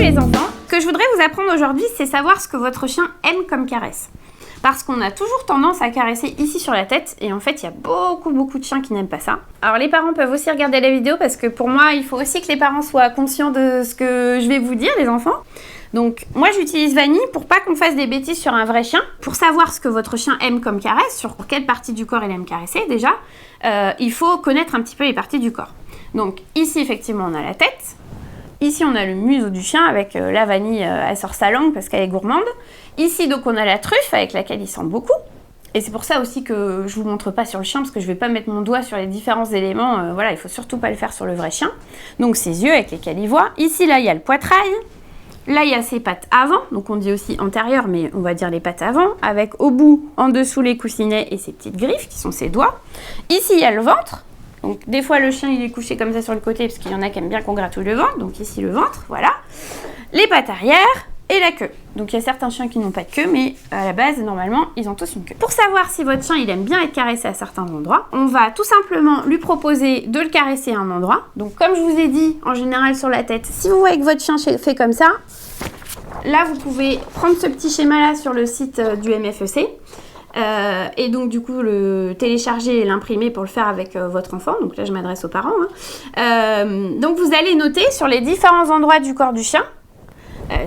les enfants, ce que je voudrais vous apprendre aujourd'hui, c'est savoir ce que votre chien aime comme caresse. Parce qu'on a toujours tendance à caresser ici sur la tête, et en fait, il y a beaucoup de chiens qui n'aiment pas ça. Alors les parents peuvent aussi regarder la vidéo, parce que pour moi, il faut aussi que les parents soient conscients de ce que je vais vous dire, les enfants. Donc moi, j'utilise Vanille pour pas qu'on fasse des bêtises sur un vrai chien. Pour savoir ce que votre chien aime comme caresse, sur quelle partie du corps il aime caresser déjà, il faut connaître un petit peu les parties du corps. Donc ici, effectivement, on a la tête. Ici, on a le museau du chien avec la Vanille, elle sort sa langue parce qu'elle est gourmande. Ici, donc, on a la truffe avec laquelle il sent beaucoup. Et c'est pour ça aussi que je vous montre pas sur le chien parce que je vais pas mettre mon doigt sur les différents éléments. Voilà, il faut surtout pas le faire sur le vrai chien. Donc, ses yeux avec lesquels il voit. Ici, là, il y a le poitrail. Là, il y a ses pattes avant. Donc, on dit aussi antérieure, mais on va dire les pattes avant. Avec au bout, en dessous, les coussinets et ses petites griffes qui sont ses doigts. Ici, il y a le ventre. Donc des fois le chien il est couché comme ça sur le côté parce qu'il y en a qui aiment bien qu'on gratouille le ventre. Donc ici le ventre, voilà. Les pattes arrière et la queue. Donc il y a certains chiens qui n'ont pas de queue, mais à la base normalement ils ont tous une queue. Pour savoir si votre chien il aime bien être caressé à certains endroits, on va tout simplement lui proposer de le caresser à un endroit. Donc comme je vous ai dit en général sur la tête, si vous voyez que votre chien fait comme ça, là vous pouvez prendre ce petit schéma là sur le site du MFEC. Et donc du coup le télécharger et l'imprimer pour le faire avec votre enfant. Donc là je m'adresse aux parents donc vous allez noter sur les différents endroits du corps du chien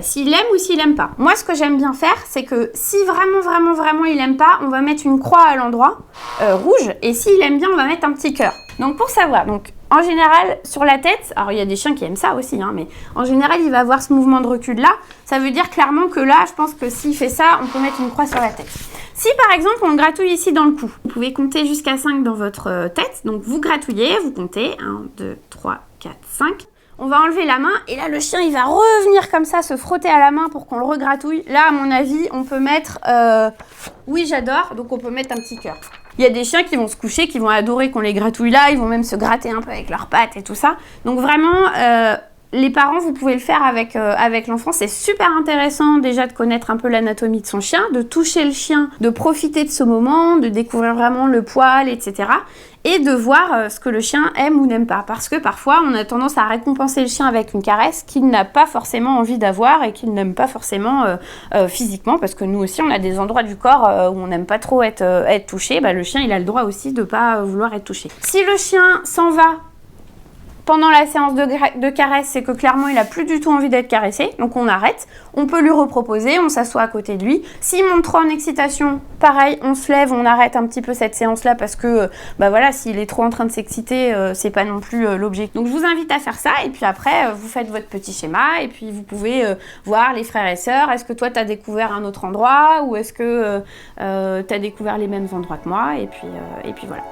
s'il aime ou s'il aime pas. Moi ce que j'aime bien faire c'est que si vraiment il aime pas, on va mettre une croix à l'endroit rouge, et s'il aime bien on va mettre un petit cœur. Donc pour savoir, donc en général sur la tête, alors il y a des chiens qui aiment ça aussi mais en général il va avoir ce mouvement de recul là, ça veut dire clairement que là je pense que s'il fait ça on peut mettre une croix sur la tête. Si par exemple on le gratouille ici dans le cou, vous pouvez compter jusqu'à 5 dans votre tête, donc vous gratouillez, vous comptez 1, 2, 3, 4, 5. On va enlever la main et là le chien il va revenir comme ça, se frotter à la main pour qu'on le regratouille. Là à mon avis on peut mettre oui j'adore, donc on peut mettre un petit cœur. Il y a des chiens qui vont se coucher, qui vont adorer qu'on les gratouille là, ils vont même se gratter un peu avec leurs pattes et tout ça. Donc vraiment les parents, vous pouvez le faire avec l'enfant. C'est super intéressant déjà de connaître un peu l'anatomie de son chien, de toucher le chien, de profiter de ce moment, de découvrir vraiment le poil, etc. Et de voir ce que le chien aime ou n'aime pas. Parce que parfois, on a tendance à récompenser le chien avec une caresse qu'il n'a pas forcément envie d'avoir et qu'il n'aime pas forcément physiquement. Parce que nous aussi, on a des endroits du corps où on n'aime pas trop être touché. Le chien, il a le droit aussi de ne pas vouloir être touché. Si le chien s'en va pendant la séance de caresse, c'est que clairement il a plus du tout envie d'être caressé, donc on arrête, on peut lui reproposer, on s'assoit à côté de lui. S'il monte trop en excitation, pareil, on se lève, on arrête un petit peu cette séance-là parce que, voilà, s'il est trop en train de s'exciter, c'est pas non plus l'objectif. Donc je vous invite à faire ça, et puis après, vous faites votre petit schéma, et puis vous pouvez voir les frères et sœurs. Est-ce que toi, tu as découvert un autre endroit, ou est-ce que tu as découvert les mêmes endroits que moi, et puis voilà.